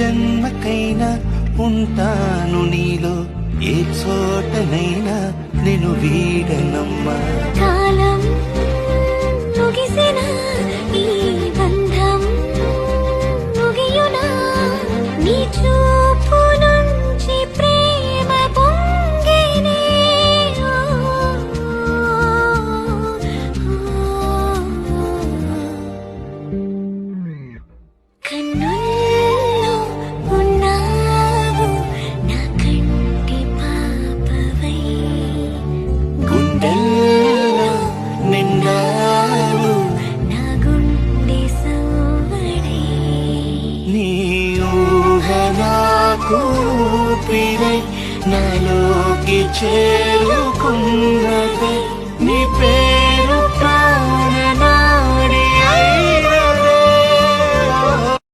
జన్మకైనా ఉంటాను నీలో, ఏ చోటనైనా నేను వీడనమ్మా. కాలం ముగిసిన ఈ బంధం ముగియునా, నీ చూపు నుంచి ప్రేమ పొంగేనే. కన్నుల్లో ఉన్నావు నా కంటి పాపవై, గుండెల్లో నిండావు నా గుండె సవ్వడై. నీ ఊహ నాకు ఊపిరై నాలోకి చేరుకున్నదే, నీ